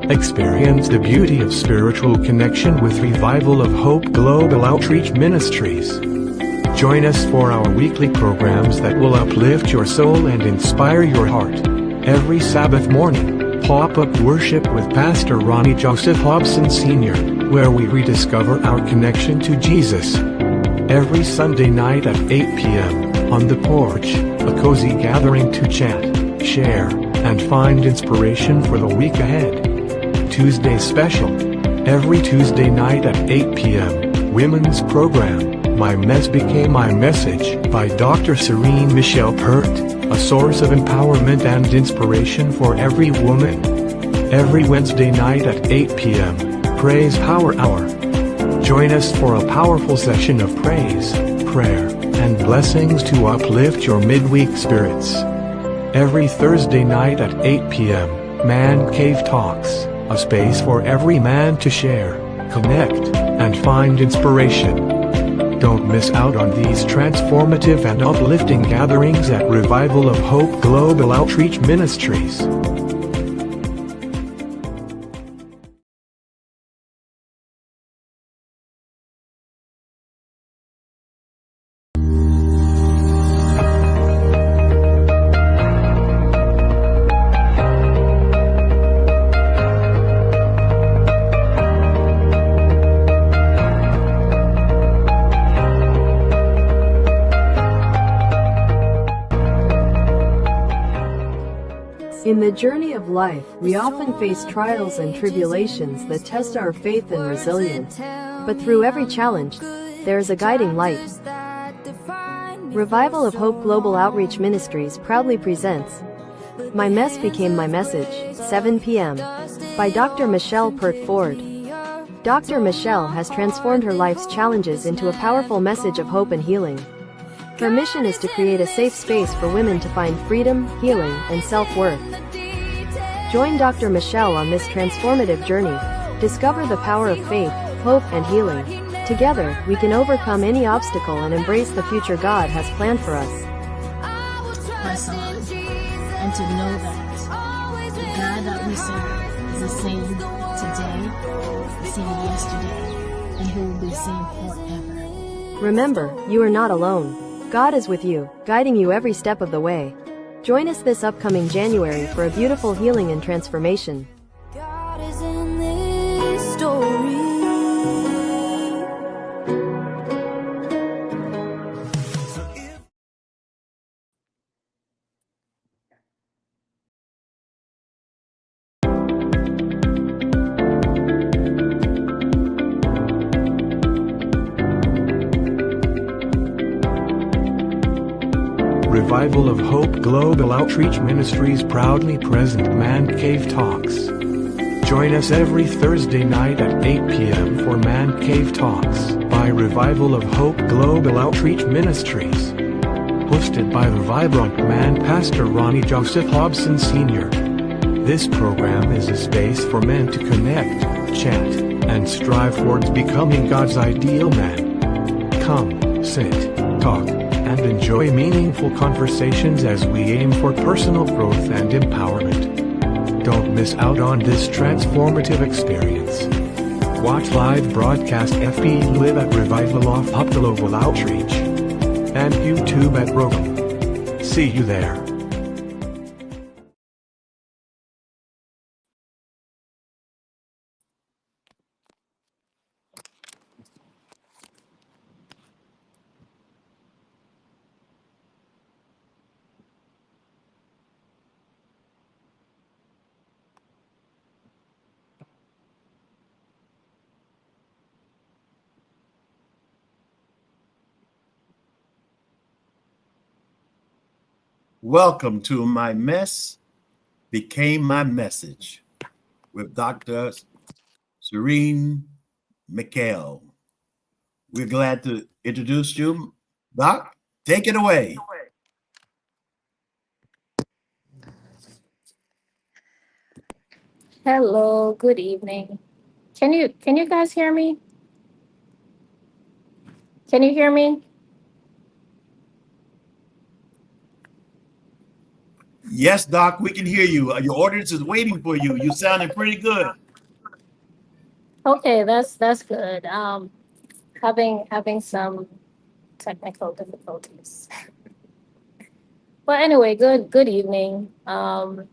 Experience the beauty of spiritual connection with Revival of Hope Global Outreach Ministries. Join us for our weekly programs that will uplift your soul and inspire your heart. Every Sabbath morning, pop-up worship with Pastor Ronnie Joseph Hobson Sr., where we rediscover our connection to Jesus. Every Sunday night at 8 p.m., on the porch, a cozy gathering to chat, share, and find inspiration for the week ahead. Tuesday special. Every Tuesday night at 8 p.m., women's program, My Mess Became My Message, by Dr. Serene Michiel, a source of empowerment and inspiration for every woman. Every Wednesday night at 8 p.m., Praise Power Hour. Join us for a powerful session of praise, prayer, and blessings to uplift your midweek spirits. Every Thursday night at 8 p.m., Man Cave Talks, a space for every man to share, connect, and find inspiration. Don't miss out on these transformative and uplifting gatherings at Revival of Hope Global Outreach Ministries. In the journey of life, we often face trials and tribulations that test our faith and resilience. But through every challenge, there is a guiding light. Revival of Hope Global Outreach Ministries proudly presents My Mess Became My Message, 7 p.m., by Dr. Michelle Ford. Dr. Michelle has transformed her life's challenges into a powerful message of hope and healing. Her mission is to create a safe space for women to find freedom, healing, and self-worth. Join Dr. Michelle on this transformative journey. Discover the power of faith, hope, and healing. Together, we can overcome any obstacle and embrace the future God has planned for us. Press on, and to know that the God that we serve is the same today, the same yesterday, and He will be the same forever. Remember, you are not alone. God is with you, guiding you every step of the way. Join us this upcoming January for a beautiful healing and transformation. God is in this story. Revival of Hope Global Outreach Ministries proudly present Man Cave Talks. Join us every Thursday night at 8 p.m. for Man Cave Talks by Revival of Hope Global Outreach Ministries. Hosted by the vibrant man Pastor Ronnie Joseph Hobson Sr. This program is a space for men to connect, chat, and strive towards becoming God's ideal man. Come, sit, talk, and enjoy meaningful conversations as we aim for personal growth and empowerment. Don't miss out on this transformative experience. Watch live broadcast FB Live at Revival of Hope Global Outreach and YouTube at Rogan. See you there. Welcome to My Mess Became My Message with Dr. Serene Michiel. We're glad to introduce you. Doc, take it away. Hello, good evening. Can you guys hear me? Can you hear me? Yes, Doc, we can hear you. Your audience is waiting for you. You sounding pretty good. Okay, that's good. Having some technical difficulties. But anyway, good evening. I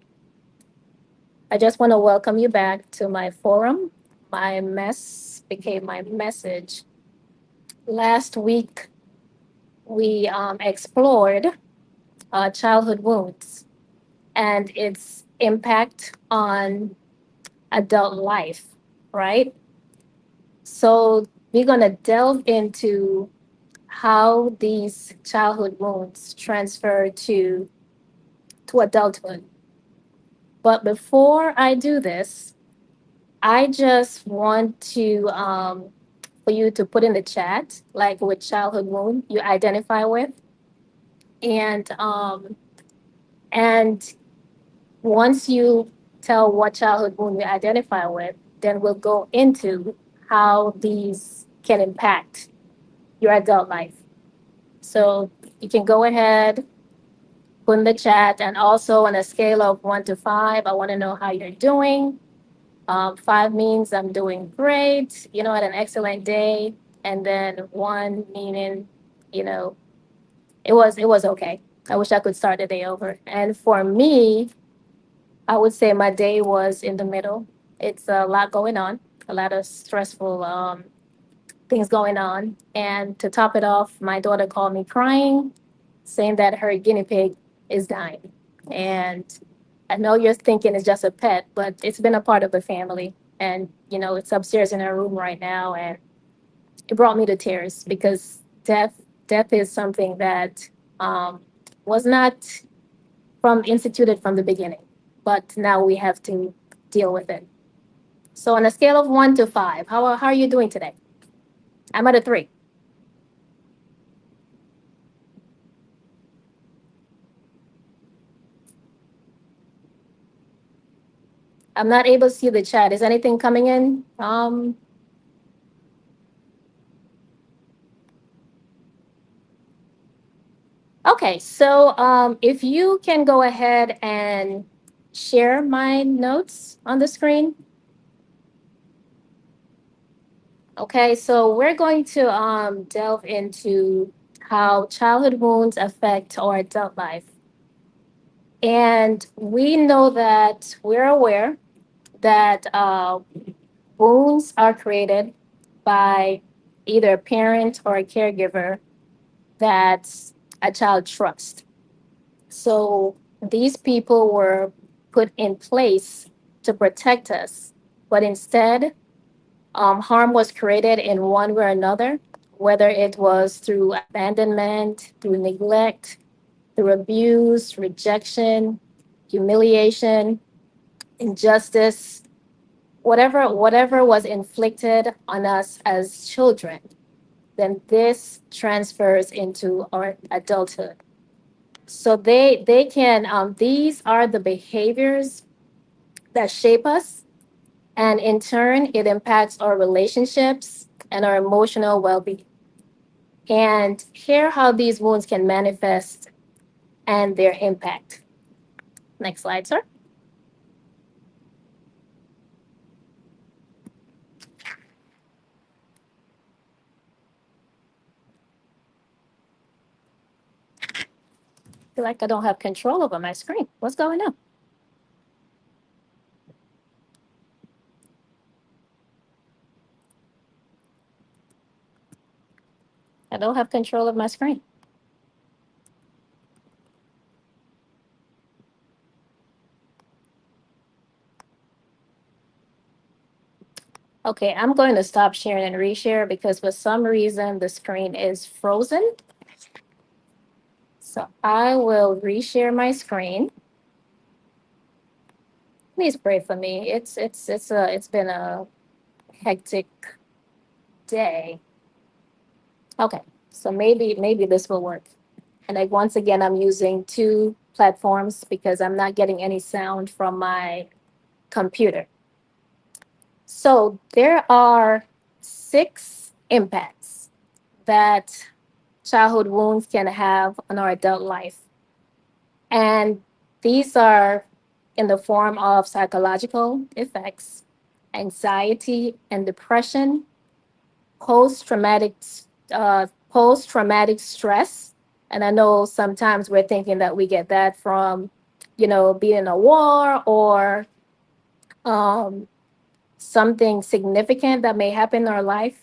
just want to welcome you back to my forum. My mess became my message. Last week we explored childhood wounds and its impact on adult life, right? So we're gonna delve into how these childhood wounds transfer to adulthood. But before I do this, I just want to for you to put in the chat like which childhood wound you identify with, and and once you tell what childhood wound you identify with, then we'll go into how these can impact your adult life. So you can go ahead, put in the chat, and also on a scale of 1 to 5, I want to know how you're doing. 5 means I'm doing great, had an excellent day, and then 1 meaning, you know, it was okay. I wish I could start the day over. And for me, I would say my day was in the middle. It's a lot going on, a lot of stressful things going on. And to top it off, my daughter called me crying, saying that her guinea pig is dying. And I know you're thinking it's just a pet, but it's been a part of the family. And, it's upstairs in her room right now. And it brought me to tears because death is something that was not instituted from the beginning, but now we have to deal with it. So on a scale of 1 to 5, how are you doing today? I'm at a 3. I'm not able to see the chat. Is anything coming in? Okay, so if you can go ahead and share my notes on the screen. Okay, so we're going to delve into how childhood wounds affect our adult life. And we know that we're aware that wounds are created by either a parent or a caregiver that a child trusts. So these people were put in place to protect us, but instead, harm was created in one way or another, whether it was through abandonment, through neglect, through abuse, rejection, humiliation, injustice, whatever was inflicted on us as children, then this transfers into our adulthood. So they can these are the behaviors that shape us, and in turn it impacts our relationships and our emotional well-being. And here how these wounds can manifest and their impact. Next slide, sir. I feel like I don't have control over my screen. What's going on? I don't have control of my screen. Okay, I'm going to stop sharing and reshare because for some reason the screen is frozen. So I will reshare my screen. Please pray for me. It's been a hectic day. Okay, so maybe this will work. And like once again, I'm using 2 platforms because I'm not getting any sound from my computer. So there are 6 impacts that childhood wounds can have on our adult life. And These are in the form of psychological effects, anxiety and depression, post-traumatic post-traumatic stress. And I know sometimes we're thinking that we get that from, being in a war or um, something significant that may happen in our life.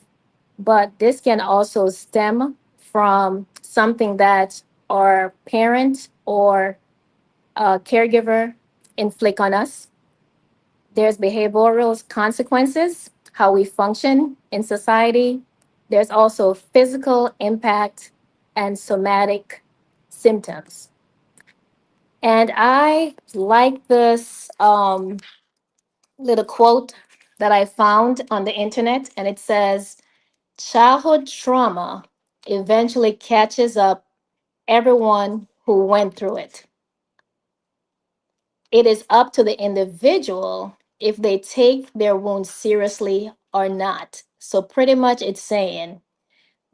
But this can also stem from something that our parent or caregiver inflict on us. There's behavioral consequences, how we function in society. There's also physical impact and somatic symptoms. And I like this little quote that I found on the internet, and it says, childhood trauma eventually catches up everyone who went through it. It is up to the individual if they take their wounds seriously or not. So, pretty much, it's saying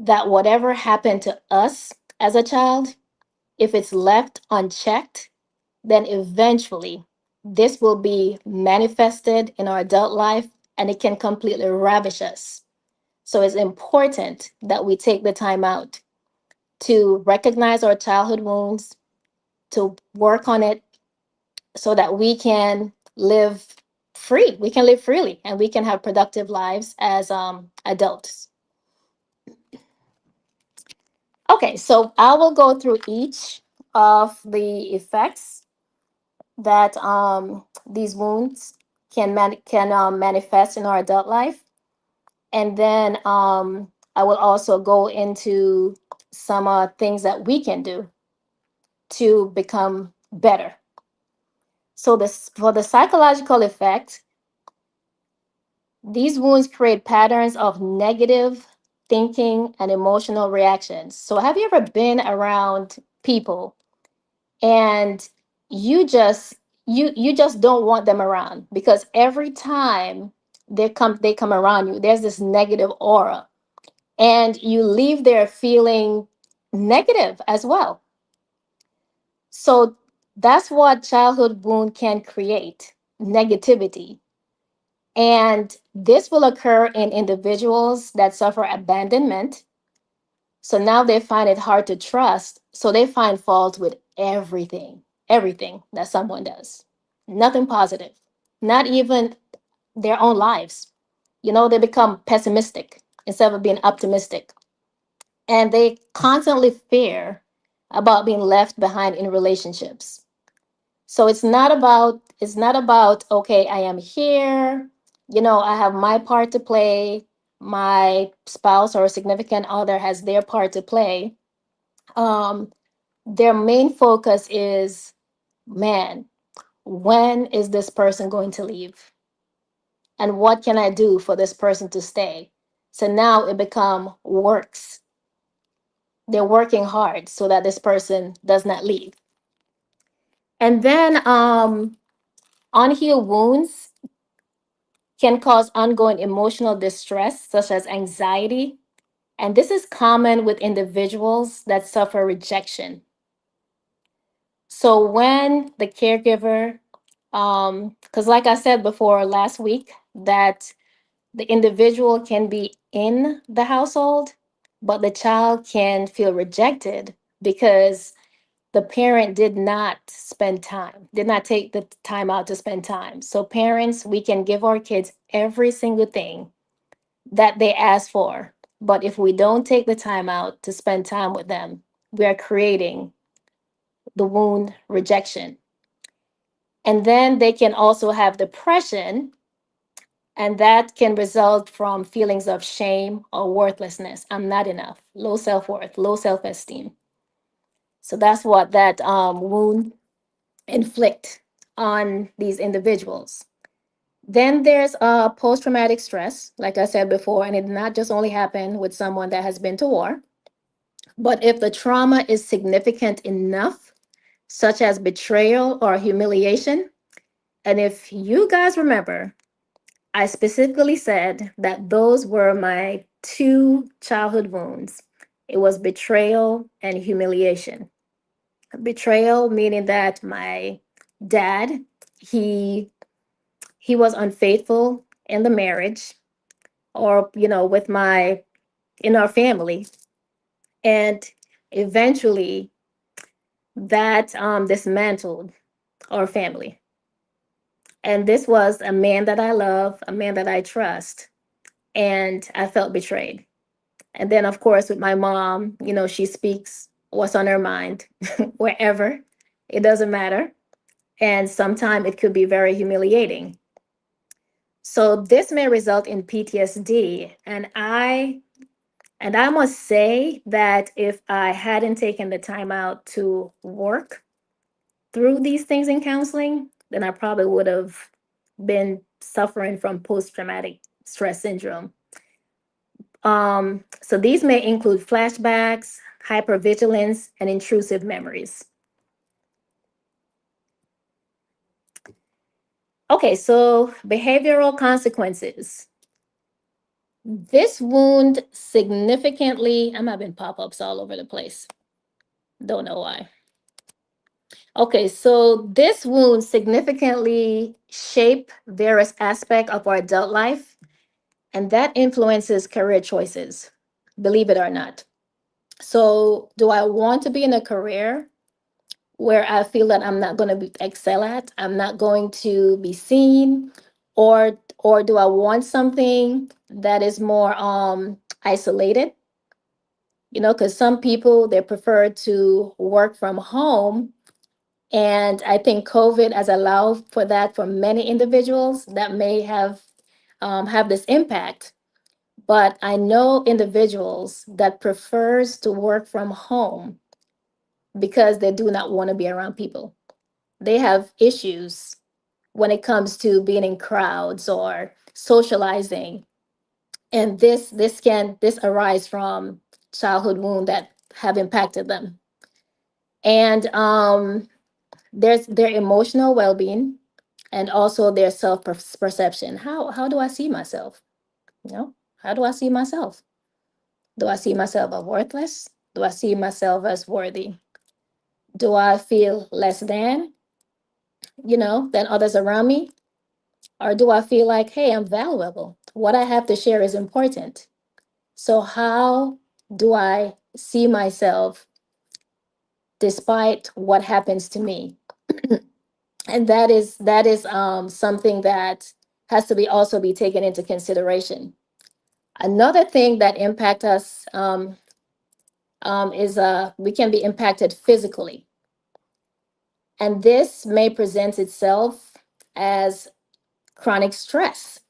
that whatever happened to us as a child, if it's left unchecked, then eventually this will be manifested in our adult life and it can completely ravish us. So, it's important that we take the time out to recognize our childhood wounds, to work on it so that we can live free. We can live freely and we can have productive lives as adults. Okay, so I will go through each of the effects that these wounds can manifest in our adult life, and then I will also go into some things that we can do to become better. So this for the psychological effect, these wounds create patterns of negative thinking and emotional reactions. So have you ever been around people and you just don't want them around because every time they come around you, there's this negative aura and you leave there feeling negative as well. So that's what childhood wound can create, negativity. And this will occur in individuals that suffer abandonment. So now they find it hard to trust. So they find fault with everything that someone does. Nothing positive, not even their own lives. They become pessimistic instead of being optimistic. And they constantly fear about being left behind in relationships. So it's not about okay, I am here, I have my part to play, my spouse or significant other has their part to play. Um their main focus is, man, when is this person going to leave? And what can I do for this person to stay? So now it become works. They're working hard so that this person does not leave. And then unhealed wounds can cause ongoing emotional distress, such as anxiety. And this is common with individuals that suffer rejection. So when the caregiver, because like I said before last week, that the individual can be in the household, but the child can feel rejected because the parent did not take the time out to spend time. So, parents, we can give our kids every single thing that they ask for. But if we don't take the time out to spend time with them, we are creating the wound rejection. And then they can also have depression, and that can result from feelings of shame or worthlessness. I'm not enough, low self worth, low self esteem. So that's what that wound inflict on these individuals. Then there's post traumatic stress, like I said before, and it not just only happen with someone that has been to war, but if the trauma is significant enough, such as betrayal or humiliation. And if you guys remember, I specifically said that those were my two childhood wounds. It was betrayal and humiliation. Betrayal, meaning that my dad, he he was unfaithful in the marriage, or with my in our family. And eventually that dismantled our family. And this was a man that I love, a man that I trust, and I felt betrayed. And then, of course, with my mom, she speaks what's on her mind wherever. It doesn't matter. And sometimes it could be very humiliating. So this may result in PTSD. And I must say that if I hadn't taken the time out to work through these things in counseling, then I probably would have been suffering from post-traumatic stress syndrome. So these may include flashbacks, hypervigilance, and intrusive memories. Okay, so behavioral consequences. This wound significantly, I'm having pop-ups all over the place. Don't know why. Okay, so this wound significantly shape various aspects of our adult life, and that influences career choices, believe it or not. So, do I want to be in a career where I feel that I'm not going to excel at, I'm not going to be seen, or do I want something that is more isolated? Because some people they prefer to work from home, and I think COVID has allowed for that for many individuals that may have this impact. But I know individuals that prefers to work from home because they do not want to be around people. They have issues when it comes to being in crowds or socializing. And this arise from childhood wound that have impacted them. And there's their emotional well-being and also their self-perception. How do I see myself? How do I see myself? Do I see myself as worthless? Do I see myself as worthy? Do I feel less than others around me? Or do I feel like, hey, I'm valuable? What I have to share is important. So how do I see myself despite what happens to me? And that is something that has to be also be taken into consideration. Another thing that impact us is we can be impacted physically, and this may present itself as chronic stress.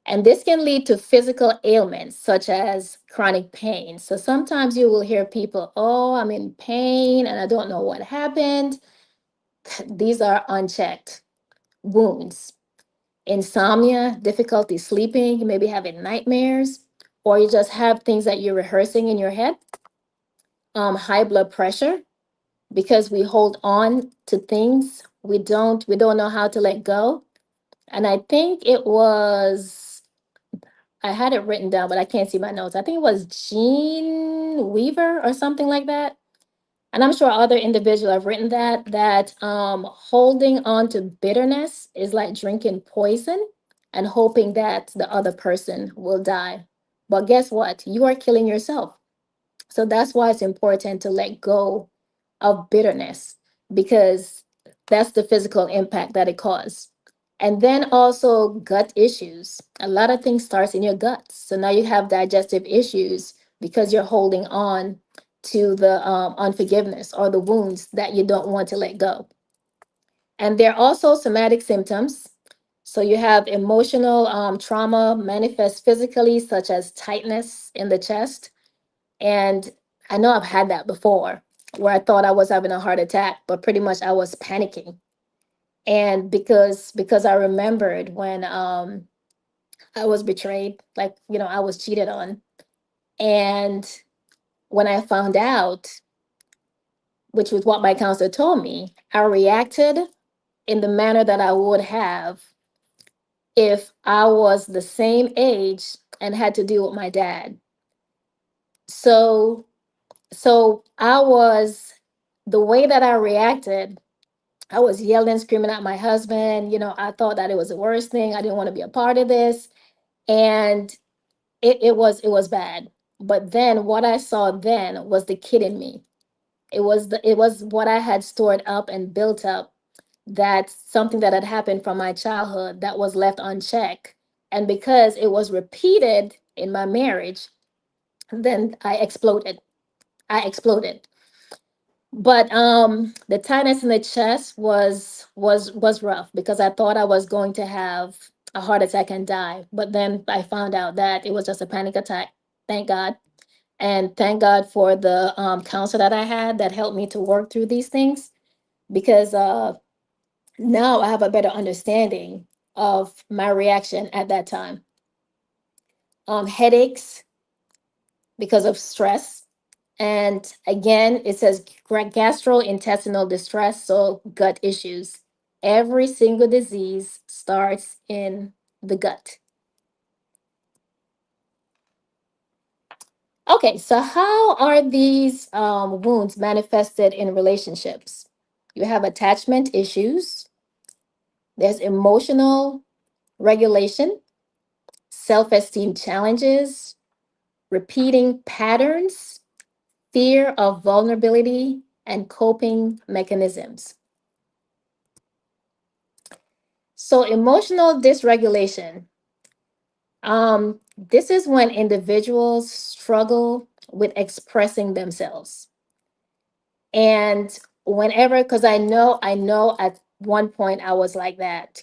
And this can lead to physical ailments such as chronic pain. So sometimes you will hear people, oh, I'm in pain and I don't know what happened. These are unchecked wounds. Insomnia, difficulty sleeping, you may be having nightmares, or you just have things that you're rehearsing in your head. High blood pressure, because we hold on to things we don't know how to let go. And I think it was, I had it written down, but I can't see my notes. I think it was Jean Weaver or something like that. And I'm sure other individuals have written that holding on to bitterness is like drinking poison and hoping that the other person will die. But guess what? You are killing yourself. So that's why it's important to let go of bitterness, because that's the physical impact that it causes. And then also gut issues. A lot of things starts in your guts. So now you have digestive issues because you're holding on to the unforgiveness or the wounds that you don't want to let go. And there are also somatic symptoms. So you have emotional trauma manifest physically, such as tightness in the chest. And I know I've had that before where I thought I was having a heart attack, but pretty much I was panicking. And because I remembered when I was betrayed, like, I was cheated on. And when I found out, which was what my counselor told me, I reacted in the manner that I would have if I was the same age and had to deal with my dad. So I was, the way that I reacted I was yelling, screaming at my husband. I thought that it was the worst thing. I didn't want to be a part of this. And it was bad. But then what I saw then was the kid in me. It was what I had stored up and built up. That's something that had happened from my childhood that was left unchecked. And because it was repeated in my marriage, then I exploded. I exploded. But the tightness in the chest was rough because I thought I was going to have a heart attack and die. But then I found out that it was just a panic attack. Thank God. And thank God for the counselor that I had that helped me to work through these things, because now I have a better understanding of my reaction at that time. Headaches because of stress. And again, it says gastrointestinal distress, so gut issues. Every single disease starts in the gut. Okay, so how are these wounds manifested in relationships? You have attachment issues, there's emotional regulation, self esteem challenges, repeating patterns, fear of vulnerability, and coping mechanisms. So, emotional dysregulation. This is when individuals struggle with expressing themselves. And whenever, because I know at one point I was like that,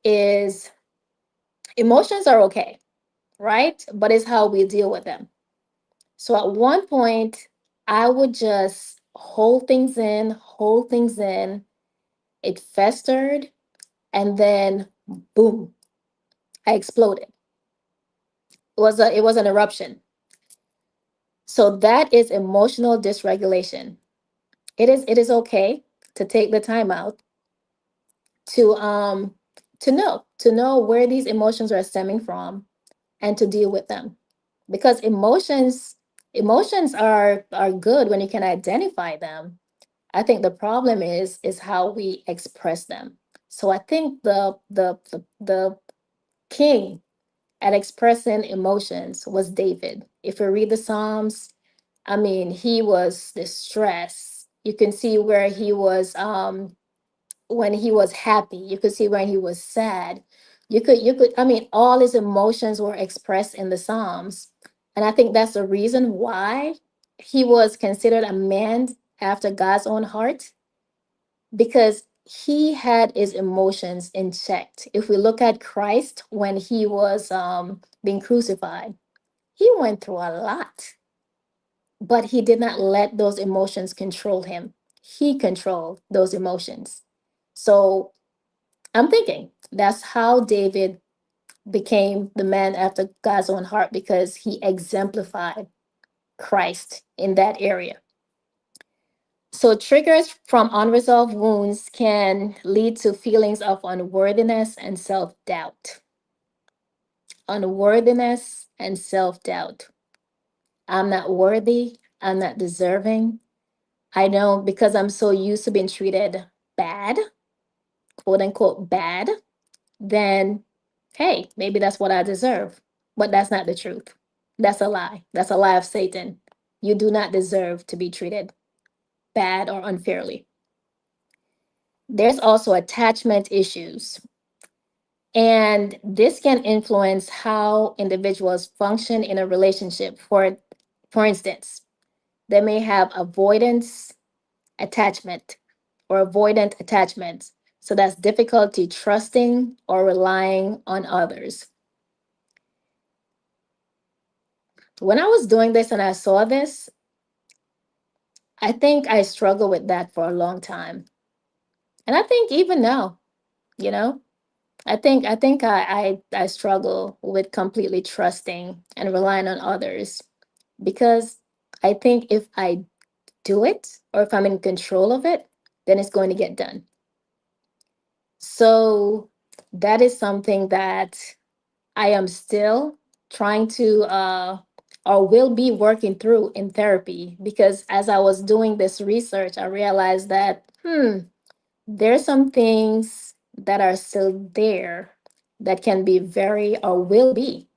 is emotions are okay, right? But it's how we deal with them. So at one point, I would just hold things in. It festered, and then boom, I exploded. It was an eruption. So that is emotional dysregulation. It is okay to take the time out to know where these emotions are stemming from and to deal with them, because emotions are good when you can identify them. I think the problem is how we express them. So I think the king at expressing emotions was David. If you read the Psalms, I mean, he was distressed. You can see where he was when he was happy. You could see when he was sad. You could I mean, all his emotions were expressed in the Psalms. And I think that's the reason why he was considered a man after God's own heart, because he had his emotions in check. If we look at Christ when he was being crucified, he went through a lot, but he did not let those emotions control him. He controlled those emotions. So I'm thinking that's how David became the man after God's own heart, because he exemplified Christ in that area. So, triggers from unresolved wounds can lead to feelings of unworthiness and self doubt. Unworthiness and self doubt. I'm not worthy. I'm not deserving. I know because I'm so used to being treated bad, quote unquote bad, then hey, maybe that's what I deserve. But that's not the truth. That's a lie. That's a lie of Satan. You do not deserve to be treated bad or unfairly. There's also attachment issues. And this can influence how individuals function in a relationship. For instance, they may have avoidance attachment or avoidant attachments. So that's difficulty trusting or relying on others. When I was doing this and I saw this, I think I struggled with that for a long time. And I think even now, you know, I think I struggle with completely trusting and relying on others, because I think if I do it or if I'm in control of it, then it's going to get done. So that is something that I am still trying to or will be working through in therapy, because as I was doing this research, I realized that there's some things that are still there that can be very or will be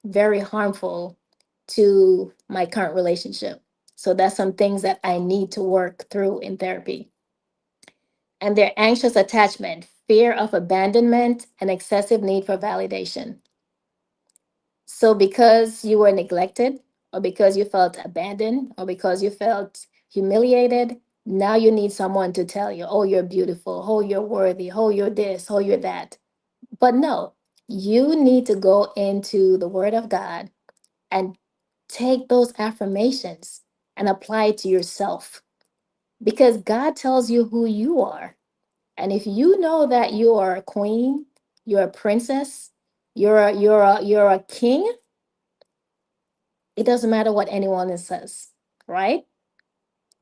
very harmful to my current relationship. So that's some things that I need to work through in therapy. And their anxious attachment, fear of abandonment, and excessive need for validation. So because you were neglected, or because you felt abandoned, or because you felt humiliated, now you need someone to tell you, oh, you're beautiful, oh, you're worthy, oh, you're this, oh, you're that. But no, you need to go into the Word of God and take those affirmations and apply it to yourself, because God tells you who you are. And if you know that you are a queen, you're a princess, you're a king, it doesn't matter what anyone else says, right?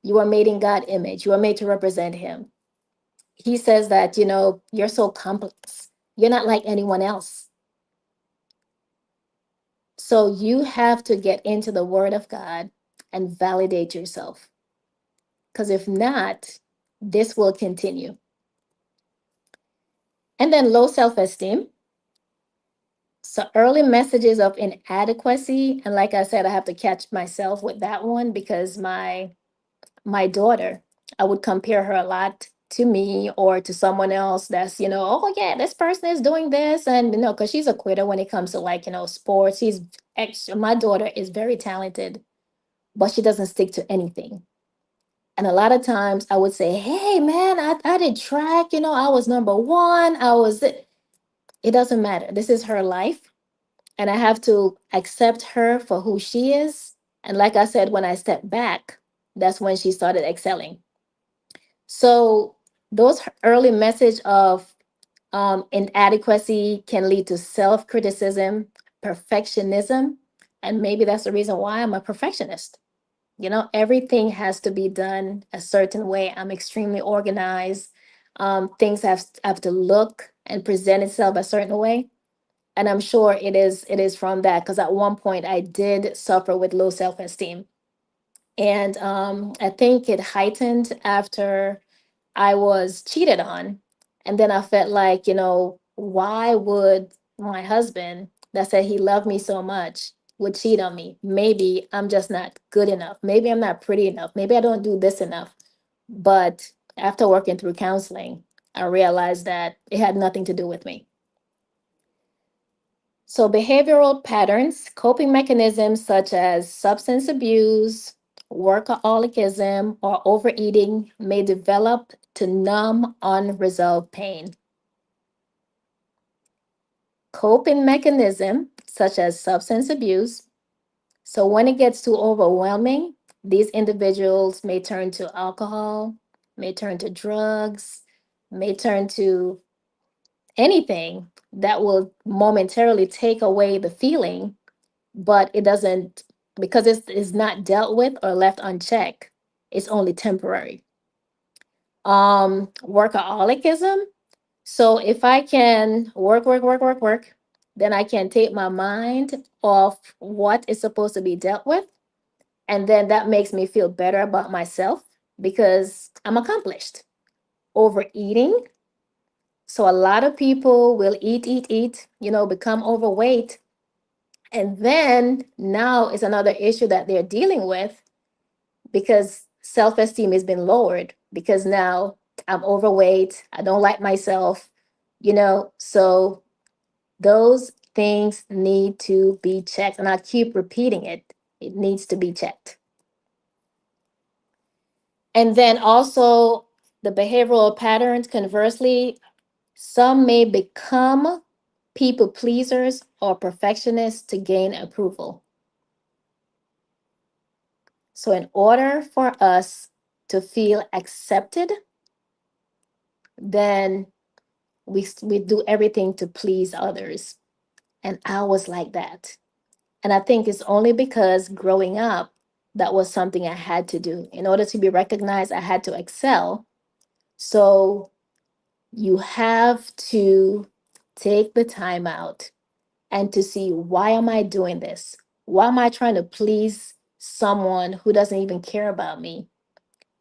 You are made in God image. You are made to represent him. He says that, you're so complex. You're not like anyone else. So you have to get into the word of God and validate yourself. Because if not, this will continue. And then low self-esteem. So early messages of inadequacy. And like I said, I have to catch myself with that one, because my daughter, I would compare her a lot to me or to someone else that's, oh yeah, this person is doing this. And because she's a quitter when it comes to, like, sports. My daughter is very talented, but she doesn't stick to anything. And a lot of times I would say, hey man, I did track, I was number one. It doesn't matter. This is her life. And I have to accept her for who she is. And like I said, when I stepped back, that's when she started excelling. So those early message of inadequacy can lead to self-criticism, perfectionism, and maybe that's the reason why I'm a perfectionist. Everything has to be done a certain way. I'm extremely organized. Things have to look and present itself a certain way. And I'm sure it is from that, because at one point I did suffer with low self-esteem. And I think it heightened after I was cheated on. And then I felt like, why would my husband that said he loved me so much would cheat on me? Maybe I'm just not good enough. Maybe I'm not pretty enough. Maybe I don't do this enough. But after working through counseling, I realized that it had nothing to do with me. So, behavioral patterns, coping mechanisms such as substance abuse, workaholicism, or overeating may develop to numb unresolved pain. Coping mechanism such as substance abuse. So, when it gets too overwhelming, these individuals may turn to alcohol, may turn to drugs, may turn to anything that will momentarily take away the feeling, but it doesn't, because it's not dealt with or left unchecked, it's only temporary. Workaholicism. So if I can work, then I can take my mind off what is supposed to be dealt with, and then that makes me feel better about myself because I'm accomplished. Overeating. So a lot of people will eat, become overweight. And then now is another issue that they're dealing with, because self-esteem has been lowered, because now I'm overweight, I don't like myself, so those things need to be checked. And I keep repeating it. It needs to be checked. And then also the behavioral patterns, conversely, some may become people pleasers or perfectionists to gain approval. So, in order for us to feel accepted, then we do everything to please others. And I was like that. And I think it's only because growing up, that was something I had to do. In order to be recognized, I had to excel. So you have to take the time out and to see, why am I doing this? Why am I trying to please someone who doesn't even care about me?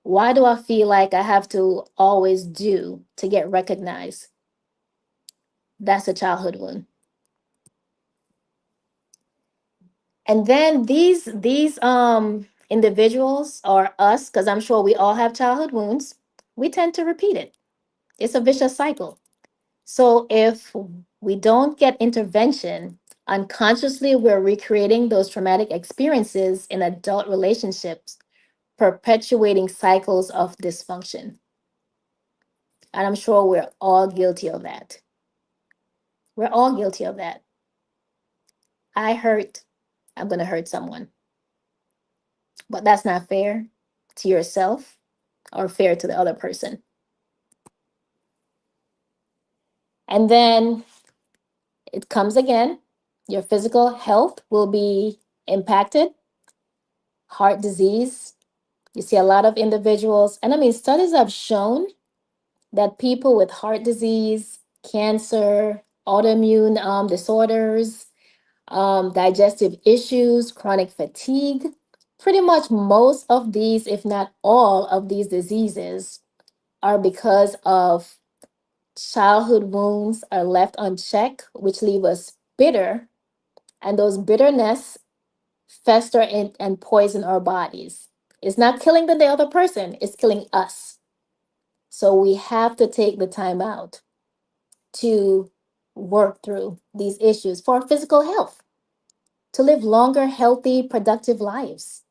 Why do I feel like I have to always do to get recognized? That's a childhood wound. And then these individuals or us, because I'm sure we all have childhood wounds, we tend to repeat it. It's a vicious cycle. So if we don't get intervention, unconsciously we're recreating those traumatic experiences in adult relationships, perpetuating cycles of dysfunction. And I'm sure we're all guilty of that. We're all guilty of that. I hurt, I'm going to hurt someone. But that's not fair to yourself or fair to the other person. And then it comes again. Your physical health will be impacted. Heart disease. You see a lot of individuals, and I mean, studies have shown that people with heart disease, cancer, autoimmune disorders, digestive issues, chronic fatigue, pretty much most of these, if not all of these diseases, are because of childhood wounds are left unchecked, which leave us bitter, and those bitterness fester and poison our bodies. It's not killing the other person, it's killing us. So we have to take the time out to work through these issues for our physical health, to live longer, healthy, productive lives.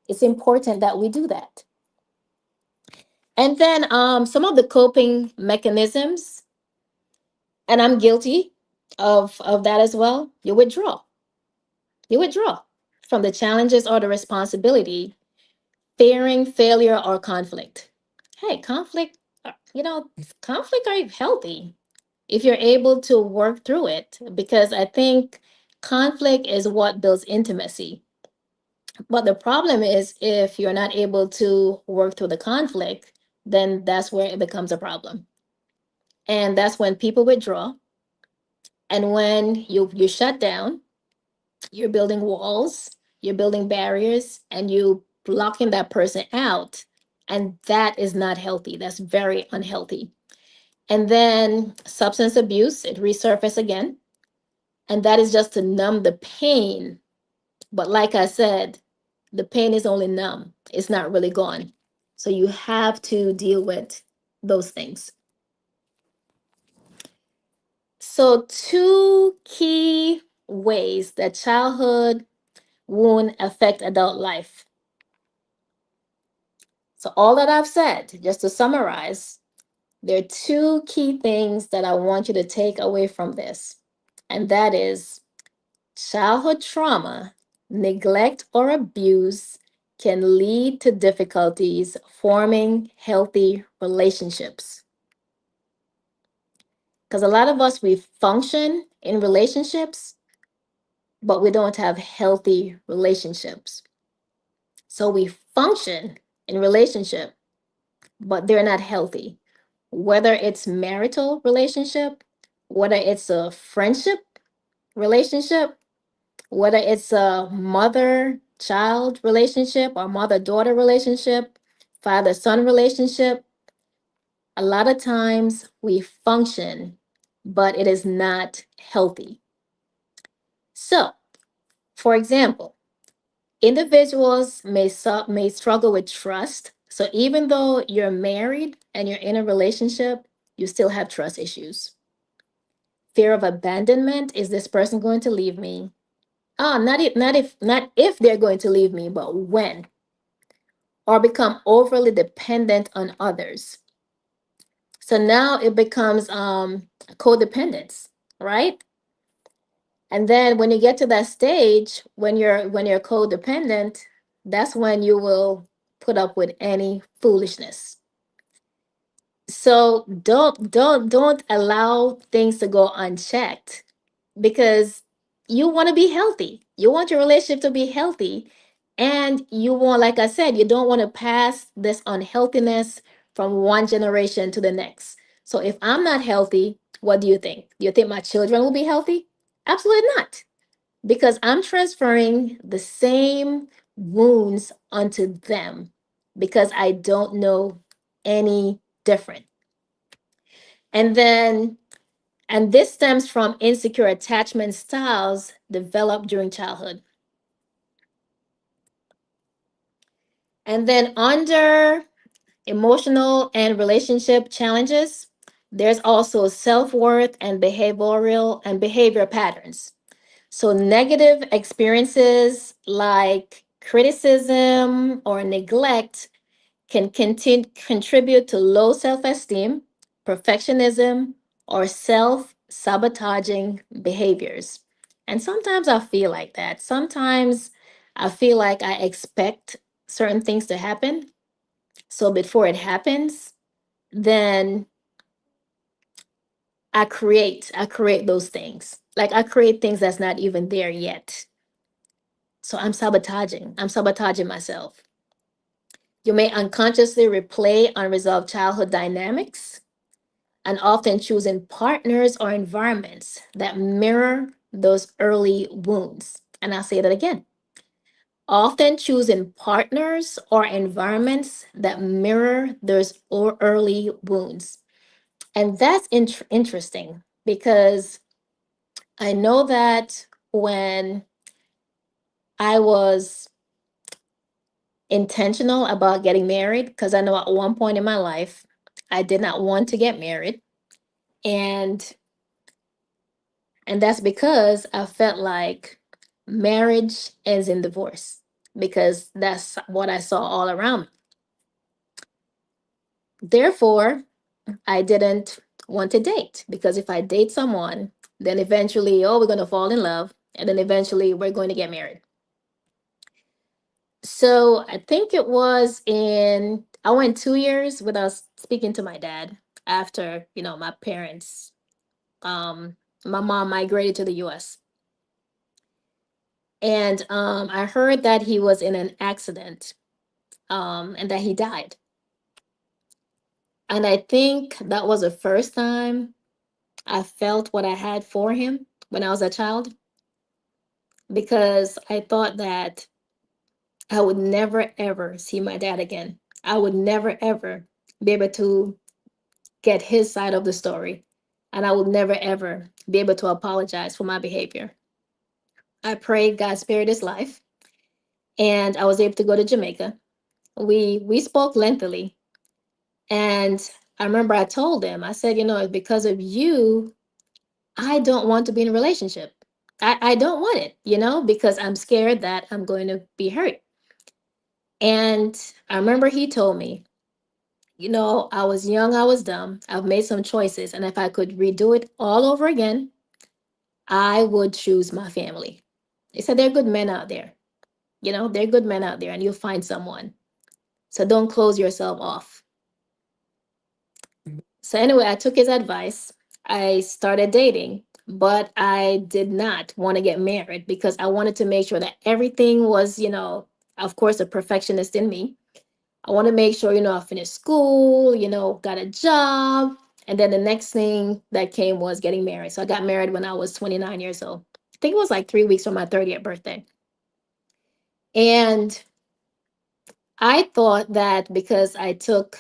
It's important that we do that. And then some of the coping mechanisms, and I'm guilty of that as well. You withdraw. You withdraw from the challenges or the responsibility, fearing failure or conflict. Hey, conflict, conflict are healthy if you're able to work through it, because I think conflict is what builds intimacy. But the problem is if you're not able to work through the conflict, then that's where it becomes a problem. And that's when people withdraw. And when you shut down, you're building walls, you're building barriers, and you blocking that person out. And that is not healthy. That's very unhealthy. And then substance abuse, it resurfaces again. And that is just to numb the pain. But like I said, the pain is only numb, it's not really gone. So you have to deal with those things. So, two key ways that childhood wound affect adult life. So, all that I've said, just to summarize, there are two key things that I want you to take away from this. And that is childhood trauma, neglect, or abuse can lead to difficulties forming healthy relationships. Because a lot of us, we function in relationships, but we don't have healthy relationships. So we function in relationship, but they're not healthy. Whether it's marital relationship, whether it's a friendship relationship, whether it's a mother child relationship or mother daughter relationship, father son relationship, a lot of times we function, but it is not healthy. So, for example, individuals may struggle with trust. So, even though you're married and you're in a relationship, you still have trust issues. Fear of abandonment, is this person going to leave me? Not if they're going to leave me, but when. Or become overly dependent on others. So now it becomes codependence, right? And then when you get to that stage, when you're codependent, that's when you will put up with any foolishness. So don't allow things to go unchecked, because you want to be healthy. You want your relationship to be healthy. And you want, like I said, you don't want to pass this unhealthiness from one generation to the next. So if I'm not healthy, what do you think? Do you think my children will be healthy? Absolutely not. Because I'm transferring the same wounds onto them. because I don't know any different. And then, and this stems from insecure attachment styles developed during childhood. And then, under emotional and relationship challenges, there's also self-worth and behavior patterns. So negative experiences like criticism or neglect can contribute to low self-esteem, perfectionism, or self-sabotaging behaviors. And sometimes I feel like that. Sometimes I feel like I expect certain things to happen. So before it happens, then I create those things. Like I create things that's not even there yet. So I'm sabotaging myself. You may unconsciously replay unresolved childhood dynamics and often choosing partners or environments that mirror those early wounds. And I'll say that again. Often choosing partners or environments that mirror those early wounds. And that's interesting because I know that when I was intentional about getting married, because I know at one point in my life, I did not want to get married. And that's because I felt like marriage ends in divorce because that's what I saw all around me. Therefore, I didn't want to date because if I date someone, then eventually, oh, we're going to fall in love. And then eventually, we're going to get married. So I think I went 2 years without speaking to my dad after, my parents, my mom migrated to the US. And I heard that he was in an accident and that he died. And I think that was the first time I felt what I had for him when I was a child, because I thought that I would never, ever see my dad again. I would never, ever be able to get his side of the story. And I would never, ever be able to apologize for my behavior. I prayed God spared his life, and I was able to go to Jamaica. We spoke lengthily, and I remember I told him, I said, because of you, I don't want to be in a relationship. I don't want it, because I'm scared that I'm going to be hurt. And I remember he told me, I was young, I was dumb, I've made some choices, and if I could redo it all over again, I would choose my family. He said, there are good men out there. There are good men out there, and you'll find someone. So don't close yourself off. So anyway, I took his advice. I started dating, but I did not want to get married because I wanted to make sure that everything was, of course, a perfectionist in me. I want to make sure, I finished school, got a job. And then the next thing that came was getting married. So I got married when I was 29 years old. I think it was like 3 weeks from my 30th birthday. And I thought that because I took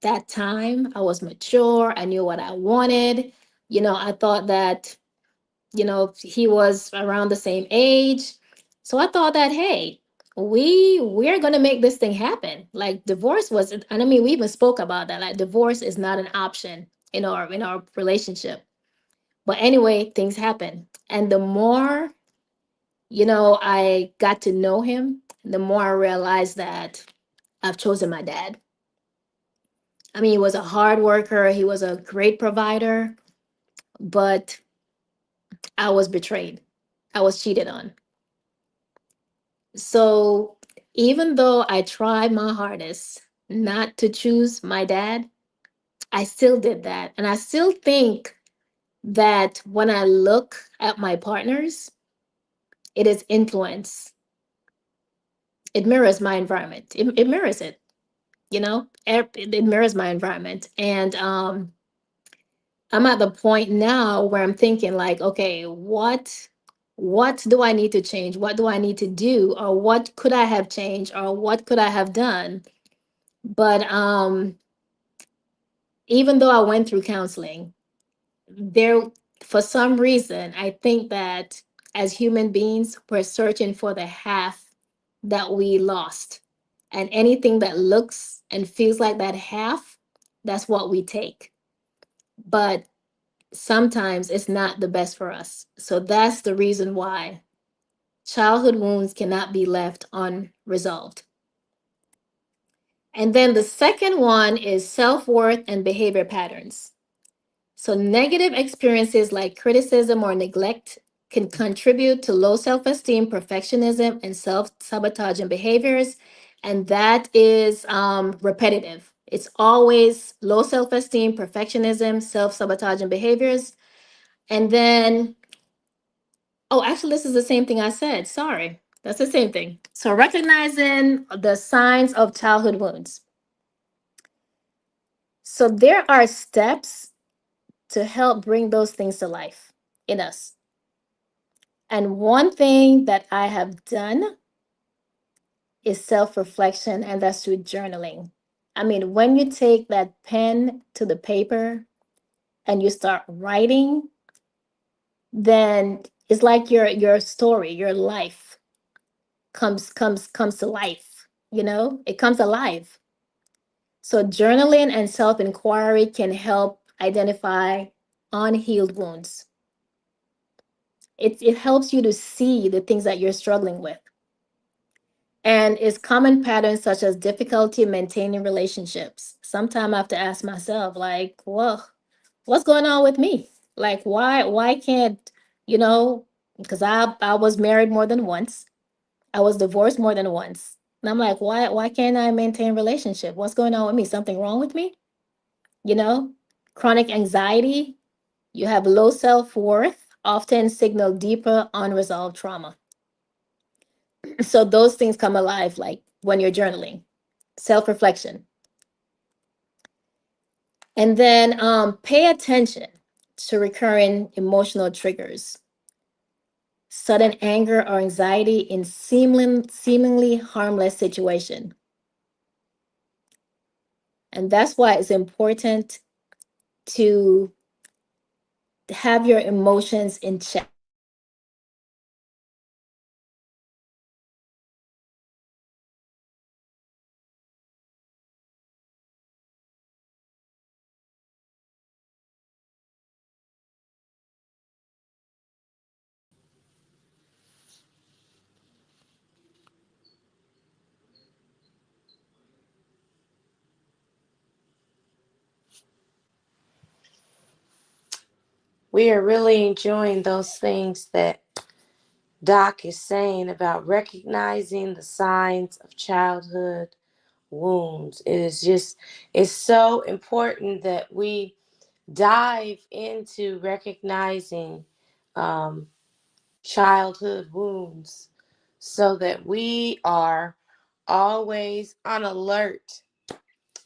that time, I was mature, I knew what I wanted. I thought that, he was around the same age. So I thought that, hey, we're gonna make this thing happen. Like divorce was, and I mean, we even spoke about that. Like divorce is not an option in our relationship. But anyway, things happen. And the more, I got to know him, the more I realized that I've chosen my dad. I mean, he was a hard worker, he was a great provider, but I was betrayed. I was cheated on. So even though I tried my hardest not to choose my dad, I still did that. And I still think that when I look at my partners, it is influence. It mirrors my environment. It mirrors it, it mirrors my environment. And I'm at the point now where I'm thinking like, okay, what do I need to change? What do I need to do? Or what could I have changed? Or what could I have done But even though I went through counseling, there, for some reason, I think that as human beings, we're searching for the half that we lost. And anything that looks and feels like that half, that's what we take. But sometimes it's not the best for us. So that's the reason why childhood wounds cannot be left unresolved. And then the second one is self worth and behavior patterns. So, negative experiences like criticism or neglect can contribute to low self esteem, perfectionism, and self sabotaging behaviors. And that is repetitive. It's always low self esteem, perfectionism, self sabotaging behaviors. And then, oh, actually, this is the same thing I said. Sorry. That's the same thing. So, recognizing the signs of childhood wounds. So, there are steps to help bring those things to life in us. And one thing that I have done is self reflection, and that's through journaling. I mean, when you take that pen to the paper and you start writing, then it's like your story, your life comes to life, it comes alive. So journaling and self-inquiry can help identify unhealed wounds. It helps you to see the things that you're struggling with. And it's common patterns such as difficulty maintaining relationships. Sometimes I have to ask myself, like, well, what's going on with me? Like, why can't, you know, because I was married more than once. I was divorced more than once. And I'm like, why can't I maintain relationship? What's going on with me? Something wrong with me? You know, chronic anxiety, you have low self-worth, often signal deeper unresolved trauma. So those things come alive like when you're journaling, self-reflection. And then pay attention to recurring emotional triggers, sudden anger or anxiety in seemingly harmless situation. And that's why it's important to have your emotions in check. We are really enjoying those things that Doc is saying about recognizing the signs of childhood wounds. It's so important that we dive into recognizing um, childhood wounds so that we are always on alert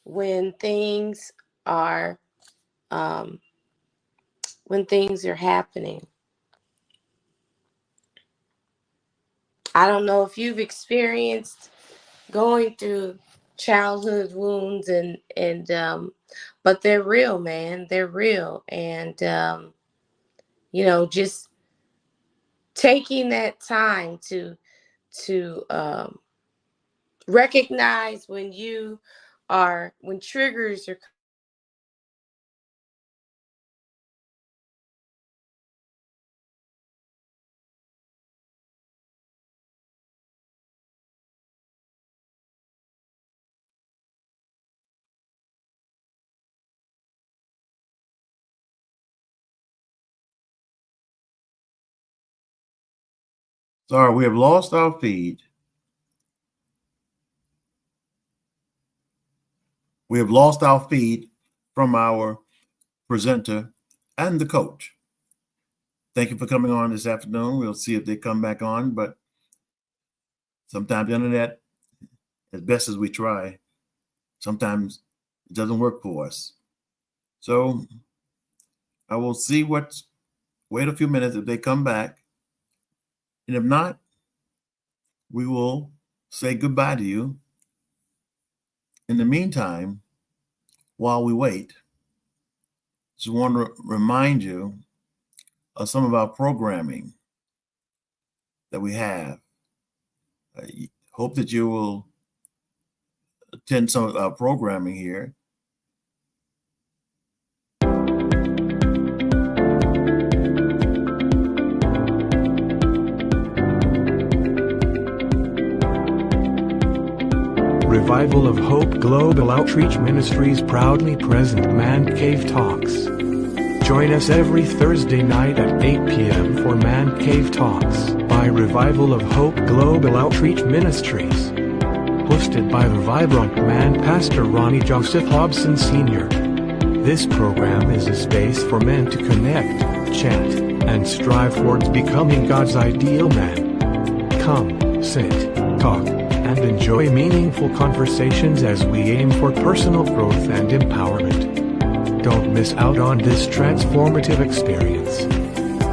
when things are um, happening. I don't know if you've experienced going through childhood wounds and but they're real, man. They're real. And just taking that time to recognize when triggers are. Sorry, we have lost our feed. We have lost our feed from our presenter and the coach. Thank you for coming on this afternoon. We'll see if they come back on, but sometimes the internet, as best as we try, sometimes it doesn't work for us. So I will see wait a few minutes if they come back. And if not, we will say goodbye to you In the meantime, while we wait, just want to remind you of some of our programming that we have. I hope that you will attend some of our programming here. Revival of Hope Global Outreach Ministries proudly present Man Cave Talks. Join us every Thursday night at 8 p.m. for Man Cave Talks by Revival of Hope Global Outreach Ministries. Hosted by the vibrant man Pastor Ronnie Joseph Hobson Sr. This program is a space for men to connect, chat, and strive towards becoming God's ideal man. Come, sit, talk, and enjoy meaningful conversations as we aim for personal growth and empowerment. Don't miss out on this transformative experience.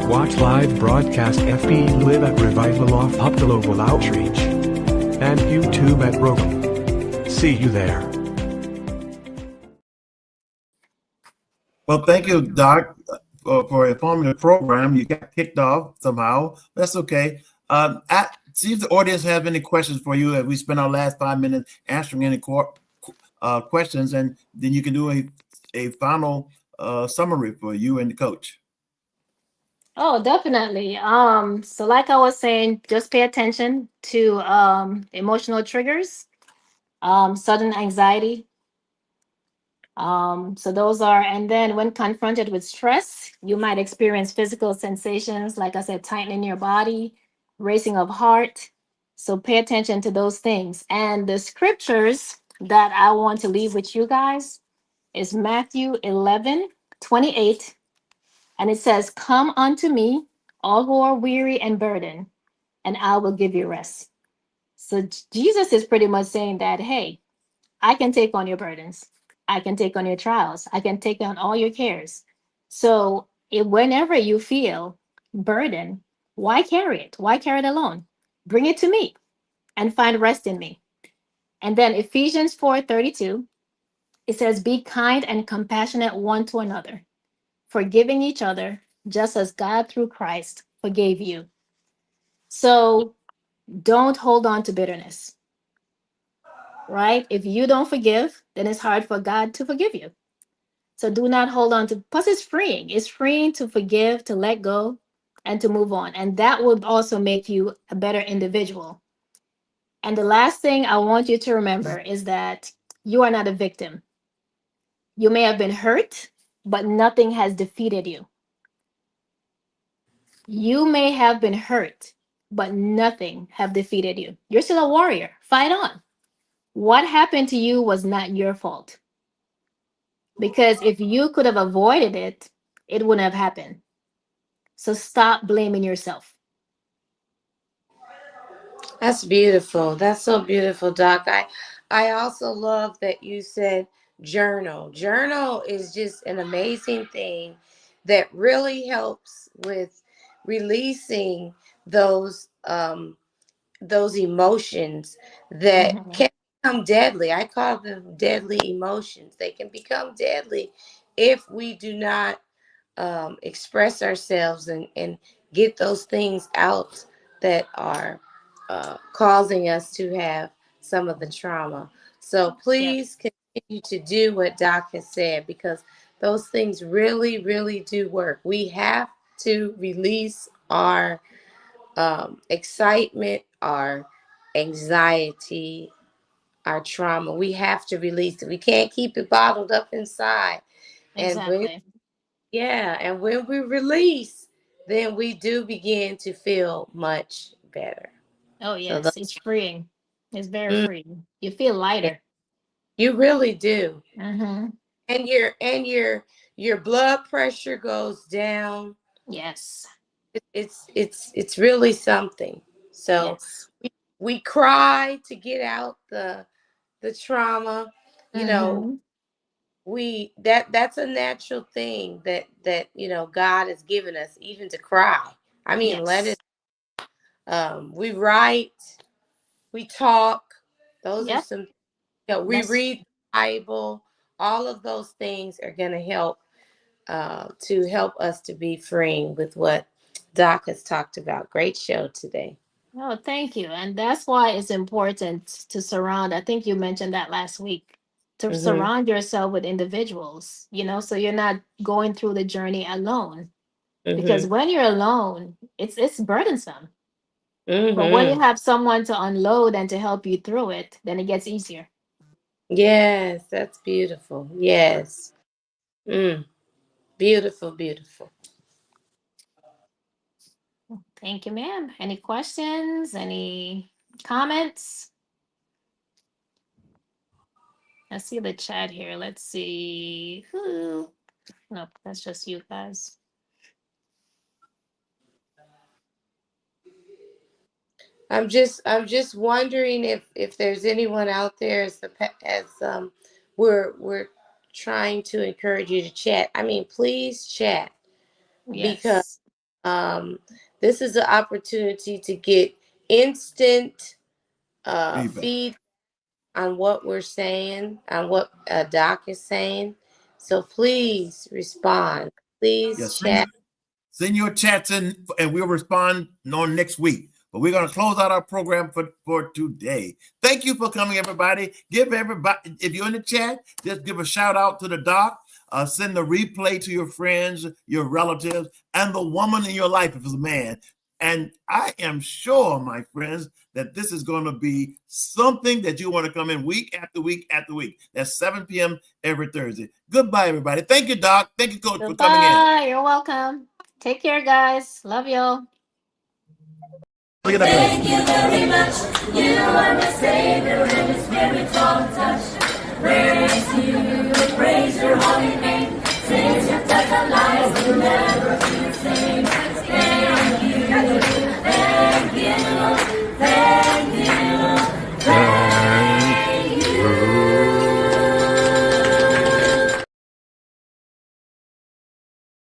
Watch live broadcast FB Live at Revival of Hope Global Outreach and YouTube at Roku. See you there. Well, thank you, Doc, for informing the program. You got kicked off somehow. That's okay. See if the audience have any questions for you. We spent our last 5 minutes answering any questions, and then you can do a final summary for you and the coach. Oh, definitely. So like I was saying, just pay attention to emotional triggers, sudden anxiety. So those are, and then when confronted with stress, you might experience physical sensations, like I said, tightening your body, racing of heart. So pay attention to those things. And the scriptures that I want to leave with you guys is Matthew 11:28. And it says, "Come unto me, all who are weary and burdened, and I will give you rest." So Jesus is pretty much saying that, hey, I can take on your burdens. I can take on your trials. I can take on all your cares. So whenever you feel burden, why carry it? Why carry it alone? Bring it to me and find rest in me. And then Ephesians 4:32, it says, "Be kind and compassionate one to another, forgiving each other, just as God through Christ forgave you." So don't hold on to bitterness, right? If you don't forgive, then it's hard for God to forgive you. So do not hold on to, plus it's freeing. It's freeing to forgive, to let go, and to move on. And that will also make you a better individual. And the last thing I want you to remember is that you are not a victim. You may have been hurt, but nothing has defeated you. You may have been hurt, but nothing have defeated you. You're still a warrior. Fight on. What happened to you was not your fault. Because if you could have avoided it, it wouldn't have happened. So stop blaming yourself. That's beautiful. That's so beautiful, Doc. I also love that you said journal. Journal is just an amazing thing that really helps with releasing those emotions that Mhm. can become deadly. I call them deadly emotions. They can become deadly if we do not express ourselves and get those things out that are causing us to have some of the trauma. So Yep, please continue to do what Doc has said, because those things really, really do work. We have to release our excitement, our anxiety, our trauma. We have to release it. We can't keep it bottled up inside. And when exactly. Yeah, and when we release, then we do begin to feel much better. Oh, So the, yes, it's freeing. It's very mm, freeing. You feel yeah, lighter. you really do. Mm-hmm. And your blood pressure goes down. Yes, It's really something. So yes. we cry to get out the trauma. You know, Mm-hmm. that's a natural thing that God has given us, even to cry. I mean, let Yes. it. We write, we talk. Those are Yep. some. Yeah, we That's read the Bible. All of those things are going to help us to be freeing with what Doc has talked about. Great show today. oh, thank you. And that's why it's important to surround. I think you mentioned that last week. To Mm-hmm. surround yourself with individuals, so you're not going through the journey alone. Because Mm-hmm. when you're alone, it's burdensome. But when you Mm-hmm. have someone to unload and to help you through it, then it gets easier. Yes, that's beautiful. Yes. Mm. Beautiful, beautiful. Thank you, ma'am. Any questions? Any comments? Let's see the chat here. Let's see. Who? Nope, that's just you guys. I'm just wondering if there's anyone out there as we're trying to encourage you to chat. I mean, please chat because Yes. um this is an opportunity to get instant Feedback. feed on what we're saying, on what Doc is saying. So please respond. Please Yes. chat. Send your chats in and we'll respond on next week. But we're going to close out our program for today. Thank you for coming, everybody. Give everybody, if you're in the chat, just give a shout out to the doc. Send the replay to your friends, your relatives, and the woman in your life if it's a man. And I am sure, my friends, that this is going to be something that you want to come in week after week after week. That's 7 p.m. every Thursday. Goodbye, everybody. Thank you, Doc. Thank you, Coach, for coming in. Goodbye. You're welcome. Take care, guys. Love y'all. Look at that. Thank you very much. You are my savior and the spiritual touch. Praise you, praise your holy name. Since you touch our lives, we'll never